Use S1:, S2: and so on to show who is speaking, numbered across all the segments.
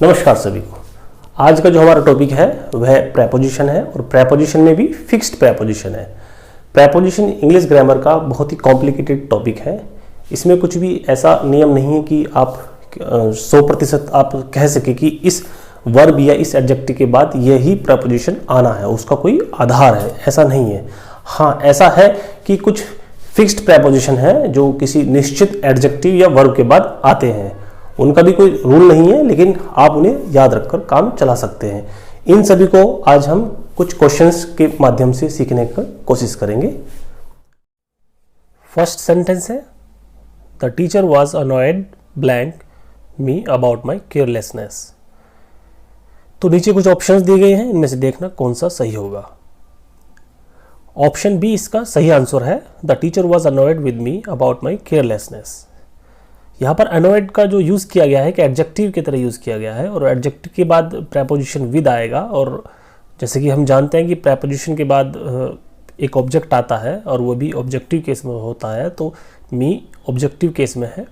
S1: नमस्कार सभी को। आज का जो हमारा टॉपिक है वह प्रेपोजिशन है और प्रेपोजिशन में भी फिक्स्ड प्रेपोजिशन है। प्रेपोजिशन इंग्लिश ग्रामर का बहुत ही कॉम्प्लिकेटेड टॉपिक है। इसमें कुछ भी ऐसा नियम नहीं है कि आप 100% आप कह सके कि इस वर्ब या इस एडजेक्टिव के बाद यही प्रेपोजिशन आना है, उसका कोई आधार है, ऐसा नहीं है। हाँ, ऐसा है कि कुछ फिक्स्ड प्रेपोजिशन है जो किसी निश्चित एडजेक्टिव या वर्ब के बाद आते हैं। उनका भी कोई रूल नहीं है, लेकिन आप उन्हें याद रखकर काम चला सकते हैं। इन सभी को आज हम कुछ क्वेश्चंस के माध्यम से सीखने की कोशिश करेंगे। फर्स्ट सेंटेंस है, the teacher was annoyed blank me about my carelessness. तो नीचे कुछ ऑप्शंस दिए गए हैं, इनमें से देखना कौन सा सही होगा। ऑप्शन बी इसका सही आंसर है, the teacher was annoyed with me about my carelessness. यहाँ पर अनॉयड का जो यूज़ किया गया है कि एडजेक्टिव की तरह यूज़ किया गया है और एडजेक्टिव के बाद प्रेपोजिशन विद आएगा। और जैसे कि हम जानते हैं कि प्रेपोजिशन के बाद एक ऑब्जेक्ट आता है और वो भी ऑब्जेक्टिव केस में होता है, तो मी ऑब्जेक्टिव केस में है।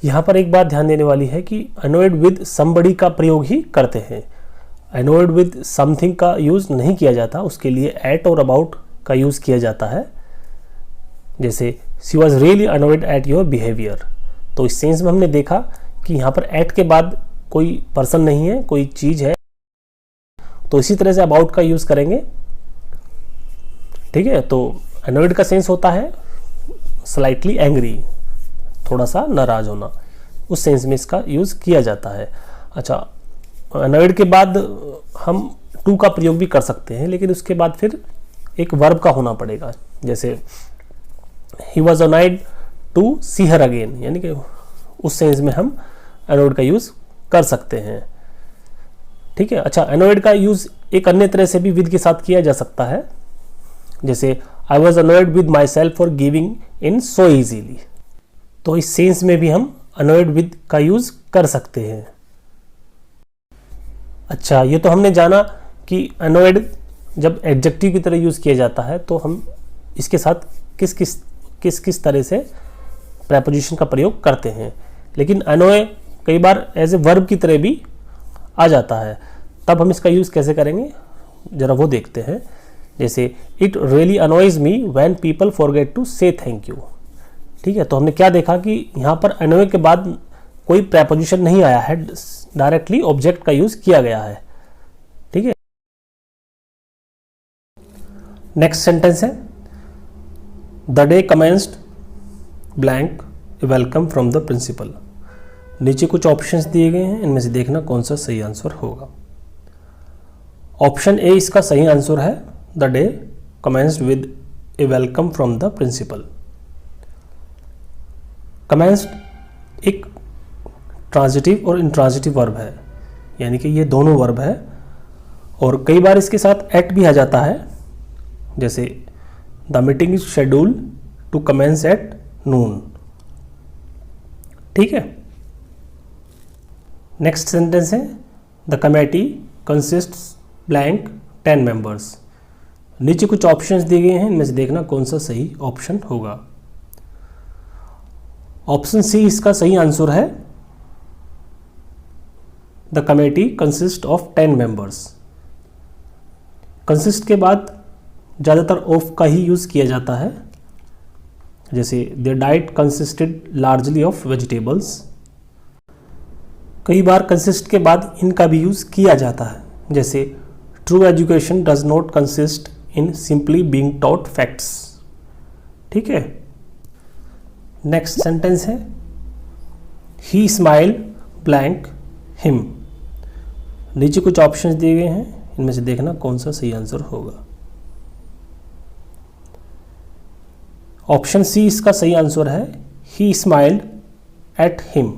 S1: यहाँ पर एक बात ध्यान देने वाली है कि अनॉयड विद समबडी का प्रयोग ही करते हैं, अनॉयड विद समथिंग का यूज़ नहीं किया जाता। उसके लिए एट और अबाउट का यूज़ किया जाता है। जैसे she was really annoyed at your behaviour, तो इस सेंस में हमने देखा कि यहाँ पर एट के बाद कोई पर्सन नहीं है, कोई चीज़ है, तो इसी तरह से अबाउट का यूज़ करेंगे। ठीक है, तो अनॉयड का सेंस होता है स्लाइटली एंग्री, थोड़ा सा नाराज होना, उस सेंस में इसका यूज़ किया जाता है। अच्छा, अनॉयड के बाद हम टू का प्रयोग भी कर सकते हैं, लेकिन उसके बाद फिर एक वर्ब का होना पड़ेगा। जैसे he was annoyed to see her again, यानी कि उस सेंस में हम annoyed का यूज़ कर सकते हैं। ठीक है। अच्छा, annoyed का यूज़ एक अन्य तरह से भी with के साथ किया जा सकता है। जैसे I was annoyed with myself for giving in so easily, तो इस सेंस में भी हम annoyed with का यूज़ कर सकते हैं। अच्छा, ये तो हमने जाना कि annoyed जब एडजेक्टिव की तरह यूज़ किया जाता है तो हम इसके साथ किस किस तरह से प्रेपोजिशन का प्रयोग करते हैं। लेकिन अनोय कई बार एज ए वर्ब की तरह भी आ जाता है, तब हम इसका यूज़ कैसे करेंगे ज़रा वो देखते हैं। जैसे it really annoys me when people forget to say thank you. ठीक है, तो हमने क्या देखा कि यहाँ पर अनोय के बाद कोई प्रेपोजिशन नहीं आया है, डायरेक्टली ऑब्जेक्ट का यूज़ किया गया है। ठीक है। नेक्स्ट सेंटेंस है, the day commenced blank welcome from the principal. नीचे कुछ ऑप्शंस दिए गए हैं, इनमें से देखना कौन सा सही आंसर होगा। ऑप्शन ए इसका सही आंसर है, the day commenced with a welcome from the principal. Commenced एक ट्रांजिटिव और इंट्रांजिटिव वर्ब है, यानी कि ये दोनों वर्ब है और कई बार इसके साथ एट भी आ जाता है। जैसे the meeting is scheduled to commence at noon. ठीक है। नेक्स्ट सेंटेंस है, the committee consists blank 10 members. नीचे कुछ ऑप्शंस दिए गए हैं, इनमें से देखना कौन सा सही ऑप्शन होगा। ऑप्शन सी इसका सही आंसर है, the committee consist of 10 members. Consist के बाद ज़्यादातर ऑफ का ही यूज़ किया जाता है। जैसे their diet consisted largely of vegetables. कई बार कंसिस्ट के बाद इनका भी यूज़ किया जाता है। जैसे true education does not consist in simply being taught facts. ठीक है। नेक्स्ट सेंटेंस है, ही स्माइल ब्लैंक हिम। नीचे कुछ ऑप्शंस दिए गए हैं, इनमें से देखना कौन सा सही आंसर होगा। ऑप्शन सी इसका सही आंसर है, ही स्माइल्ड एट हिम।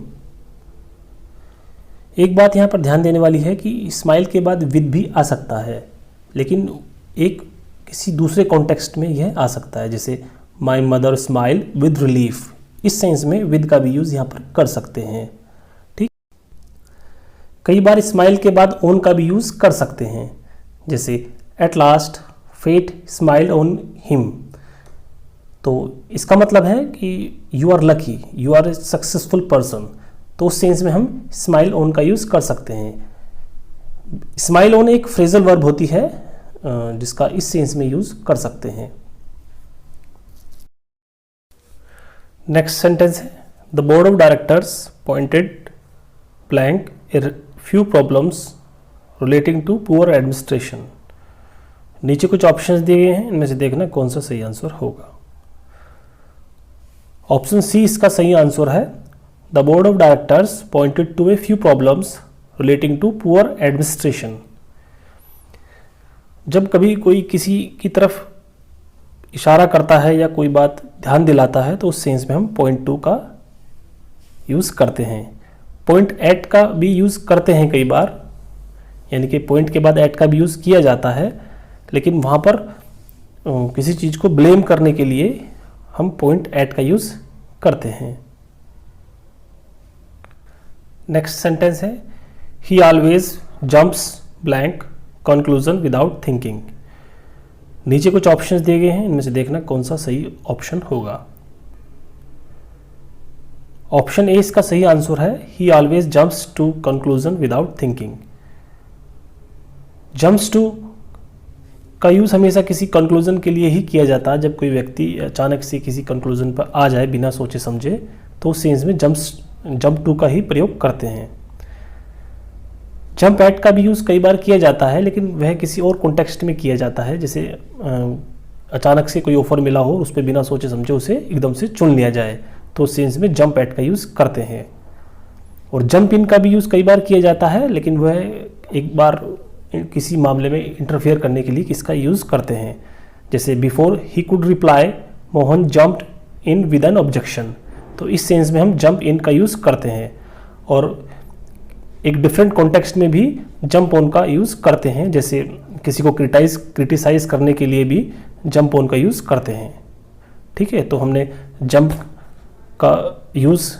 S1: एक बात यहाँ पर ध्यान देने वाली है कि स्माइल के बाद विद भी आ सकता है, लेकिन एक किसी दूसरे कॉन्टेक्स्ट में यह आ सकता है। जैसे my mother smile with relief, इस सेंस में विद का भी यूज़ यहाँ पर कर सकते हैं। ठीक। कई बार स्माइल के बाद ओन का भी यूज़ कर सकते हैं। जैसे at last fate smile on him, तो इसका मतलब है कि you are lucky, you are a successful person, तो उस सेंस में हम स्माइल ऑन का यूज़ कर सकते हैं। स्माइल ऑन एक फ्रेजल वर्ब होती है जिसका इस सेंस में यूज़ कर सकते हैं। नेक्स्ट सेंटेंस है, the board of directors pointed blank a few problems relating to poor administration. नीचे कुछ ऑप्शंस दिए गए हैं, इनमें से देखना कौन सा सही आंसर होगा। ऑप्शन सी इसका सही आंसर है, the board of directors pointed to a few problems relating to poor administration. जब कभी कोई किसी की तरफ इशारा करता है या कोई बात ध्यान दिलाता है तो उस सेंस में हम पॉइंट टू का यूज़ करते हैं। पॉइंट एट का भी यूज़ करते हैं कई बार, यानी कि पॉइंट के बाद एट का भी यूज़ किया जाता है, लेकिन वहाँ पर किसी चीज़ को ब्लेम करने के लिए हम पॉइंट एट का यूज़ करते हैं। नेक्स्ट सेंटेंस है, he always jumps blank conclusion without thinking. नीचे कुछ ऑप्शंस दिए गए हैं, इनमें से देखना कौन सा सही ऑप्शन होगा। ऑप्शन ए इसका सही आंसर है, he always jumps to conclusion without thinking. Jumps to का यूज़ हमेशा किसी कंक्लूजन के लिए ही किया जाता है। जब कोई व्यक्ति अचानक से किसी कंक्लूजन पर आ जाए बिना सोचे समझे तो उस सेंस में जंप टू का ही प्रयोग करते हैं। जंप एट का भी यूज़ कई बार किया जाता है, लेकिन वह किसी और कॉन्टेक्स्ट में किया जाता है, जैसे अचानक से कोई ऑफर मिला हो, उस पर बिना सोचे समझे उसे एकदम से चुन लिया जाए, तो उस सेंस में जंप एट का यूज़ करते हैं। और जंप इन का भी यूज़ कई बार किया जाता है, लेकिन वह एक बार किसी मामले में इंटरफेयर करने के लिए किसका यूज़ करते हैं, जैसे before he could reply Mohan jumped in with N objection. तो इस सेंस में हम जंप इन का यूज़ करते हैं। और एक डिफरेंट कॉन्टेक्स्ट में भी जंप ऑन का यूज़ करते हैं, जैसे किसी को क्रिटिसाइज करने के लिए भी जंप ऑन का यूज़ करते हैं। ठीक है, तो हमने जंप का यूज़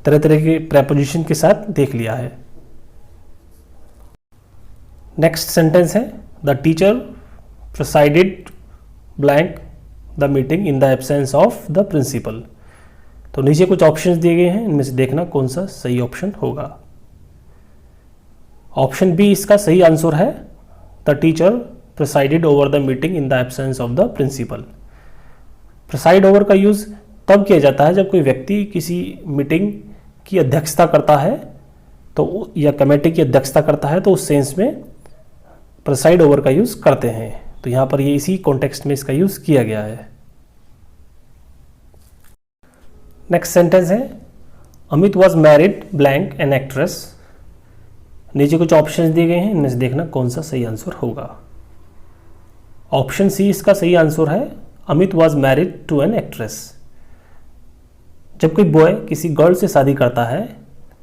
S1: तरह तरह के प्रेपोजिशन के साथ देख लिया है। नेक्स्ट सेंटेंस है, the teacher presided blank the meeting in the absence of the principal. तो नीचे कुछ ऑप्शंस दिए गए हैं, इनमें से देखना कौन सा सही ऑप्शन होगा। ऑप्शन बी इसका सही आंसर है, the teacher presided over the meeting in the absence of the principal. Preside over का यूज़ तब किया जाता है जब कोई व्यक्ति किसी मीटिंग की अध्यक्षता करता है तो या कमेटी की अध्यक्षता करता है, तो उस सेंस में प्रिसाइड ओवर का यूज़ करते हैं। तो यहाँ पर ये इसी कॉन्टेक्स्ट में इसका यूज़ किया गया है। नेक्स्ट सेंटेंस है, Amit was married blank an actress. नीचे कुछ ऑप्शंस दिए गए हैं, इनमें से देखना कौन सा सही आंसर होगा। ऑप्शन सी इसका सही आंसर है, Amit was married to an actress. जब कोई बॉय किसी गर्ल से शादी करता है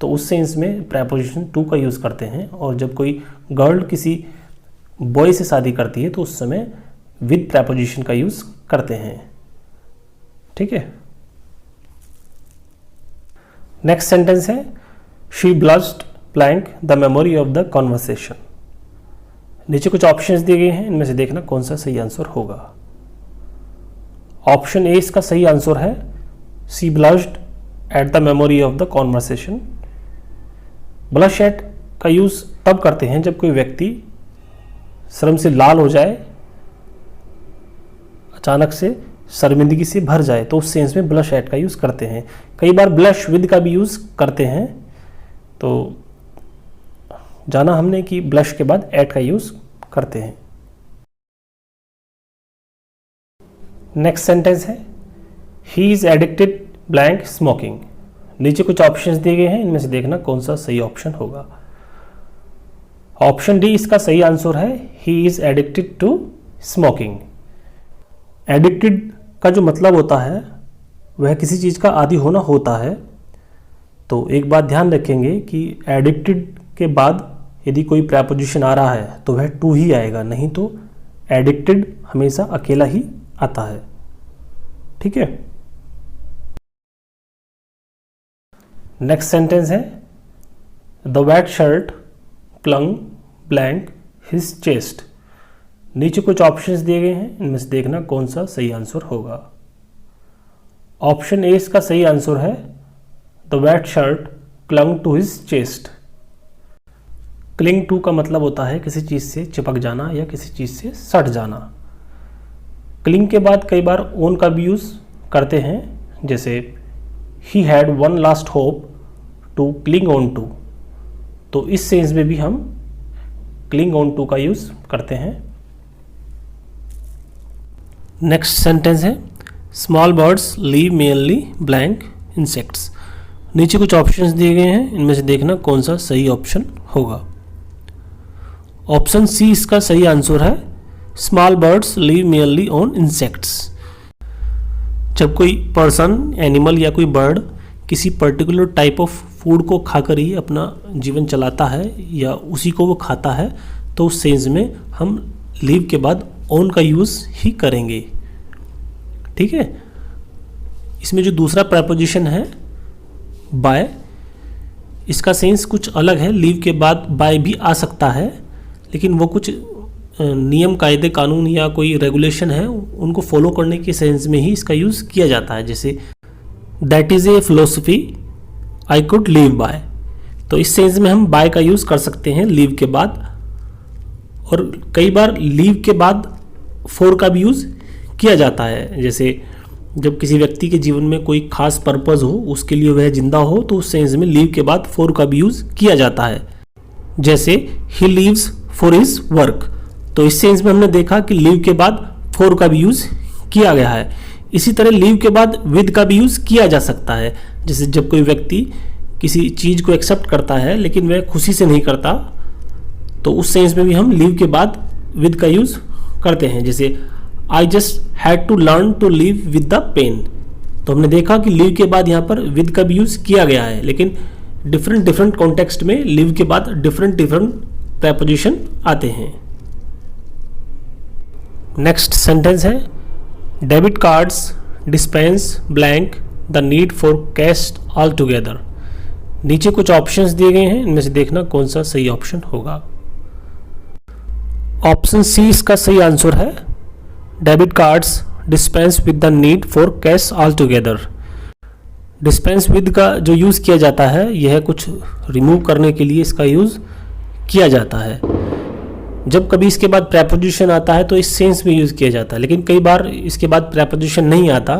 S1: तो उस सेंस में प्रेपोजिशन टू का यूज़ करते हैं, और जब कोई गर्ल किसी बॉय से शादी करती है तो उस समय विद प्रेपोजिशन का यूज़ करते हैं। ठीक है, नेक्स्ट सेंटेंस है, she blushed blank the memory of the conversation. नीचे कुछ ऑप्शंस दिए गए हैं, इनमें से देखना कौन सा सही आंसर होगा। ऑप्शन ए इसका सही आंसर है, she blushed at the memory of the conversation. Blush at का यूज़ तब करते हैं जब कोई व्यक्ति शर्म से लाल हो जाए, अचानक से शर्मिंदगी से भर जाए, तो उस सेंस में ब्लश एट का यूज़ करते हैं। कई बार ब्लश विद का भी यूज़ करते हैं, तो जाना हमने कि ब्लश के बाद एट का यूज़ करते हैं। नेक्स्ट सेंटेंस है, he is addicted blank smoking. नीचे कुछ ऑप्शंस दिए गए हैं, इनमें से देखना कौन सा सही ऑप्शन होगा। ऑप्शन डी इसका सही आंसर है, he is addicted to smoking. Addicted का जो मतलब होता है वह किसी चीज़ का आदी होना होता है। तो एक बात ध्यान रखेंगे कि एडिक्टेड के बाद यदि कोई प्रेपोजिशन आ रहा है तो वह टू ही आएगा, नहीं तो एडिक्टेड हमेशा अकेला ही आता है। ठीक है, नेक्स्ट सेंटेंस है, the wet shirt clung blank his chest. नीचे कुछ ऑप्शंस दिए गए हैं, इनमें से देखना कौन सा सही आंसर होगा। ऑप्शन ए इसका सही आंसर है, the wet shirt clung to his chest. Cling to का मतलब होता है किसी चीज़ से चिपक जाना या किसी चीज़ से सट जाना। क्लिंग के बाद कई बार ओन का भी यूज़ करते हैं, जैसे he had one last hope to cling on to. तो इस सेंस में भी हम क्लिंग ऑन टू का यूज़ करते हैं। नेक्स्ट सेंटेंस है small birds live mainly blank insects. नीचे कुछ ऑप्शंस दिए गए हैं, इनमें से देखना कौन सा सही ऑप्शन होगा। ऑप्शन सी इसका सही आंसर है, small birds live mainly on insects. जब कोई पर्सन, एनिमल या कोई बर्ड किसी पर्टिकुलर टाइप ऑफ फूड को खाकर ही अपना जीवन चलाता है या उसी को वो खाता है, तो उस सेंस में हम लीव के बाद ऑन का यूज़ ही करेंगे। ठीक है। इसमें जो दूसरा प्रेपोजिशन है बाय, इसका सेंस कुछ अलग है। लीव के बाद बाय भी आ सकता है, लेकिन वो कुछ नियम, कायदे, कानून या कोई रेगुलेशन है, उनको फॉलो करने के सेंस में ही इसका यूज़ किया जाता है। जैसे that is a philosophy I could live by. तो इस सेंस में हम बाय का यूज़ कर सकते हैं लीव के बाद। और कई बार लीव के बाद फॉर का भी यूज़ किया जाता है, जैसे जब किसी व्यक्ति के जीवन में कोई खास पर्पज़ हो, उसके लिए वह जिंदा हो, तो उस सेंस में लीव के बाद फॉर का भी यूज़ किया जाता है। जैसे he leaves for his work. तो इस सेंस में हमने देखा कि लीव के बाद फॉर का भी यूज़ किया गया है। इसी तरह लीव के बाद विद का भी यूज़ किया जा सकता है। जैसे जब कोई व्यक्ति किसी चीज़ को एक्सेप्ट करता है लेकिन वह खुशी से नहीं करता, तो उस सेंस में भी हम लीव के बाद विद का यूज़ करते हैं। जैसे I just had to learn to live with the pain. तो हमने देखा कि लीव के बाद यहाँ पर विद का भी यूज़ किया गया है, लेकिन डिफरेंट कॉन्टेक्स्ट में लीव के बाद डिफरेंट प्रेपोजिशन आते हैं। नेक्स्ट सेंटेंस है debit cards dispense blank the need for cash all together. नीचे कुछ ऑप्शंस दिए गए हैं, इनमें से देखना कौन सा सही ऑप्शन होगा। ऑप्शन सी इसका सही आंसर है, debit cards dispense with the need for cash all together. Dispense with का जो यूज़ किया जाता है, यह कुछ रिमूव करने के लिए इसका यूज़ किया जाता है। जब कभी इसके बाद प्रेपोजिशन आता है तो इस सेंस में यूज़ किया जाता है, लेकिन कई बार इसके बाद प्रेपोजिशन नहीं आता,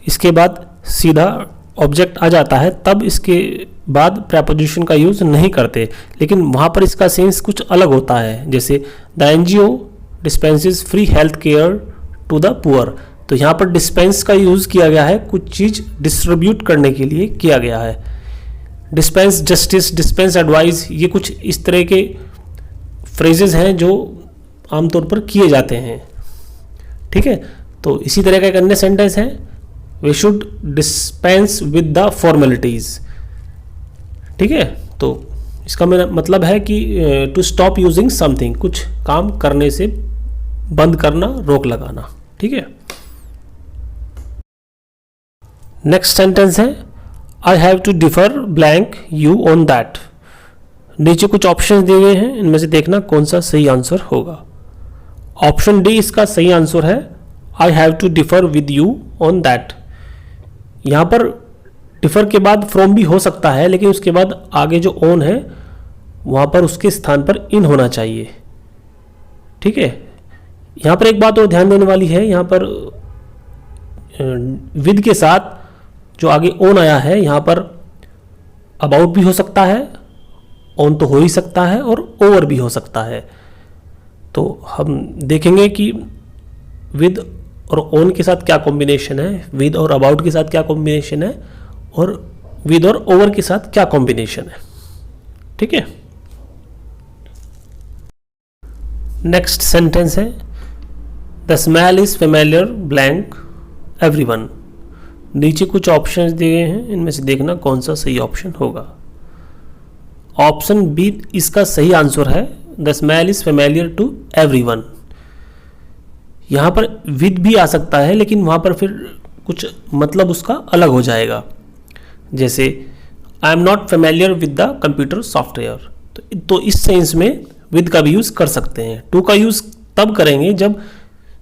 S1: इसके बाद सीधा ऑब्जेक्ट आ जाता है, तब इसके बाद प्रेपोजिशन का यूज़ नहीं करते, लेकिन वहाँ पर इसका सेंस कुछ अलग होता है। जैसे the NGO dispenses free health care to the poor. तो यहाँ पर डिस्पेंस का यूज़ किया गया है, कुछ चीज़ डिस्ट्रीब्यूट करने के लिए किया गया है। डिस्पेंस जस्टिस, डिस्पेंस एडवाइस, ये कुछ इस तरह के फ्रेजेस हैं जो आमतौर पर किए जाते हैं। ठीक है। तो इसी तरह का एक अन्य सेंटेंस है we should dispense with the formalities. ठीक है। तो इसका मेरा मतलब है कि टू स्टॉप यूजिंग समथिंग, कुछ काम करने से बंद करना, रोक लगाना। ठीक है। नेक्स्ट सेंटेंस है I have to differ blank you on that. नीचे कुछ ऑप्शंस दिए गए हैं, इनमें से देखना कौन सा सही आंसर होगा। ऑप्शन डी इसका सही आंसर है, I have to differ with you on that. यहाँ पर डिफर के बाद फ्रॉम भी हो सकता है, लेकिन उसके बाद आगे जो ऑन है वहाँ पर उसके स्थान पर इन होना चाहिए। ठीक है। यहाँ पर एक बात और ध्यान देने वाली है, यहाँ पर विद के साथ जो आगे ऑन आया है, यहाँ पर अबाउट भी हो सकता है, ऑन तो हो ही सकता है, और ओवर भी हो सकता है। तो हम देखेंगे कि विद और ऑन के साथ क्या कॉम्बिनेशन है, विद और अबाउट के साथ क्या कॉम्बिनेशन है, और विद और ओवर के साथ क्या कॉम्बिनेशन है। ठीक है। नेक्स्ट सेंटेंस है the smell is familiar blank everyone. नीचे कुछ ऑप्शंस दिए गए हैं, इनमें से देखना कौन सा सही ऑप्शन होगा। ऑप्शन बी इसका सही आंसर है, the smell is familiar to everyone. यहाँ पर विद भी आ सकता है, लेकिन वहाँ पर फिर कुछ मतलब उसका अलग हो जाएगा। जैसे I am not familiar with the computer software. तो इस सेंस में विद का भी यूज़ कर सकते हैं। टू का यूज़ तब करेंगे जब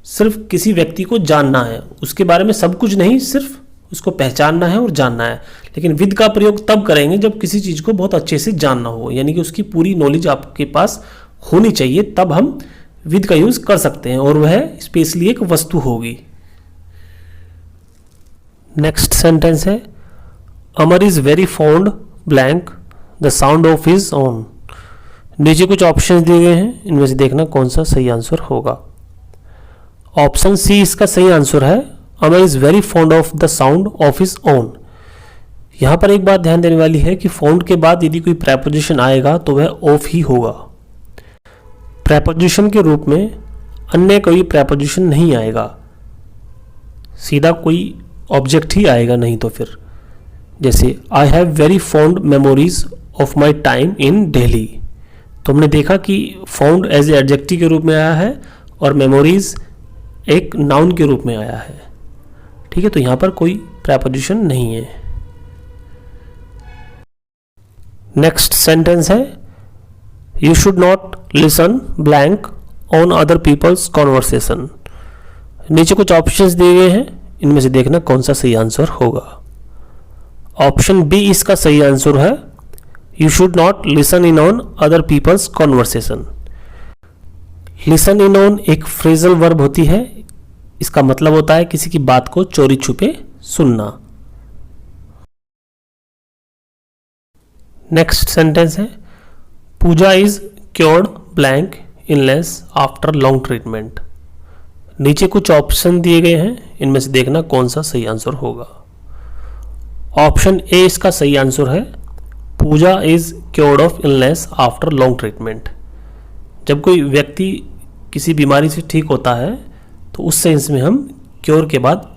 S1: सिर्फ किसी व्यक्ति को जानना है, उसके बारे में सब कुछ नहीं, सिर्फ उसको पहचानना है और जानना है। लेकिन विद का प्रयोग तब करेंगे जब किसी चीज़ को बहुत अच्छे से जानना हो, यानी कि उसकी पूरी नॉलेज आपके पास होनी चाहिए, तब हम विद का यूज़ कर सकते हैं, और वह स्पेशली एक वस्तु होगी। नेक्स्ट सेंटेंस है Amar is very fond blank the sound of his own. नीचे कुछ ऑप्शंस दिए गए हैं, इनमें से देखना कौन सा सही आंसर होगा। ऑप्शन सी इसका सही आंसर है, Amar is very fond of the sound of his own. यहाँ पर एक बात ध्यान देने वाली है कि फॉन्ड के बाद यदि कोई प्रेपोजिशन आएगा तो वह ऑफ ही होगा। प्रेपोजिशन के रूप में अन्य कोई प्रेपोजिशन नहीं आएगा, सीधा कोई ऑब्जेक्ट ही आएगा, नहीं तो फिर जैसे I have very fond memories of my time in Delhi, तो हमने देखा कि फॉन्ड एज ए एडजेक्टिव के रूप में आया है और मेमोरीज एक नाउन के रूप में आया है। ठीक है, तो यहाँ पर कोई प्रेपोजिशन नहीं है। नेक्स्ट सेंटेंस है you should not listen blank on other people's conversation. नीचे कुछ ऑप्शंस दिए गए हैं, इनमें से देखना कौन सा सही आंसर होगा। ऑप्शन बी इसका सही आंसर है, you should not listen in on other people's conversation. Listen in on एक फ्रेजल वर्ब होती है, इसका मतलब होता है किसी की बात को चोरी छुपे सुनना। नेक्स्ट सेंटेंस है Pooja is cured blank illness after long treatment. नीचे कुछ ऑप्शन दिए गए हैं, इनमें से देखना कौन सा सही आंसर होगा। ऑप्शन ए इसका सही आंसर है, Pooja is cured of illness after long treatment. जब कोई व्यक्ति किसी बीमारी से ठीक होता है तो उस सेंस में हम क्योर के बाद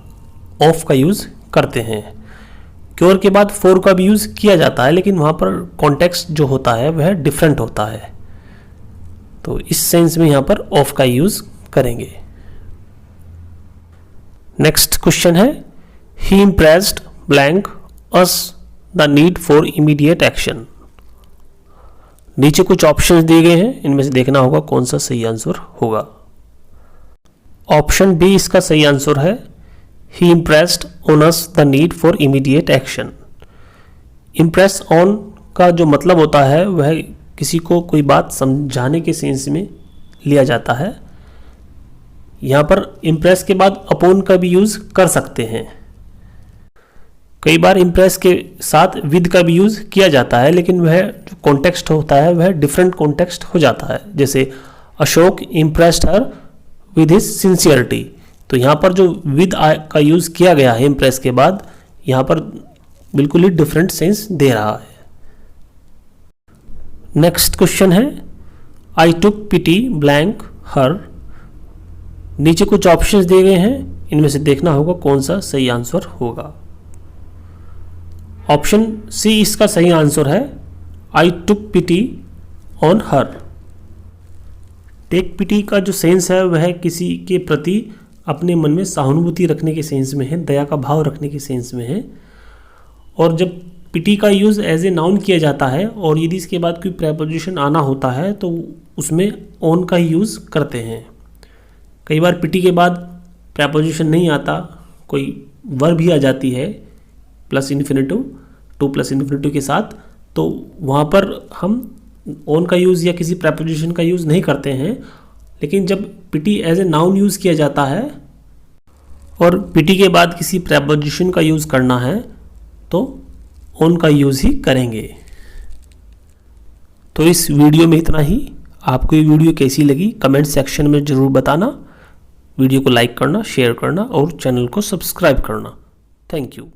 S1: ऑफ का यूज़ करते हैं। क्योर के बाद फॉर का भी यूज़ किया जाता है, लेकिन वहाँ पर कॉन्टेक्स्ट जो होता है वह डिफरेंट होता है, तो इस सेंस में यहाँ पर ऑफ का यूज़ करेंगे। नेक्स्ट क्वेश्चन है he impressed blank us the need for immediate action. नीचे कुछ ऑप्शंस दिए गए हैं, इनमें से देखना होगा कौन सा सही आंसर होगा। ऑप्शन बी इसका सही आंसर है, he impressed on us the need for immediate action. Impress on का जो मतलब होता है वह किसी को कोई बात समझाने के सेंस में लिया जाता है। यहाँ पर इम्प्रेस के बाद अपॉन का भी यूज़ कर सकते हैं। कई बार इम्प्रेस के साथ विद का भी यूज़ किया जाता है, लेकिन वह जो कॉन्टेक्स्ट होता है वह डिफरेंट कॉन्टेक्स्ट हो जाता है। जैसे Ashok impressed her with his sincerity, तो यहाँ पर जो विद का यूज़ किया गया है इम्प्रेस के बाद, यहाँ पर बिल्कुल ही डिफरेंट सेंस दे रहा है। नेक्स्ट क्वेश्चन है आई टुक पिटी ब्लैंक हर। नीचे कुछ ऑप्शंस दिए गए हैं, इनमें से देखना होगा कौन सा सही आंसर होगा। ऑप्शन सी इसका सही आंसर है, आई टुक पिटी ऑन हर। टेक पिटी का जो सेंस है वह किसी के प्रति अपने मन में सहानुभूति रखने के सेंस में है, दया का भाव रखने के सेंस में है। और जब पिटी का यूज़ एज ए नाउन किया जाता है और यदि इसके बाद कोई प्रेपोजिशन आना होता है तो उसमें ऑन का ही यूज़ करते हैं। कई बार पिटी के बाद प्रेपोजिशन नहीं आता, कोई वर्ब भी आ जाती है plus infinitive, two plus infinitive के साथ, तो वहाँ पर हम ऑन का यूज़ या किसी प्रेपोजिशन का यूज़ नहीं करते हैं। लेकिन जब पिटी एज ए नाउन यूज़ किया जाता है और पिटी के बाद किसी प्रेपोजिशन का यूज़ करना है तो ऑन का यूज़ ही करेंगे। तो इस वीडियो में इतना ही। आपको ये वीडियो कैसी लगी कमेंट सेक्शन में ज़रूर बताना। वीडियो को लाइक करना, शेयर करना और चैनल को सब्सक्राइब करना। Thank you.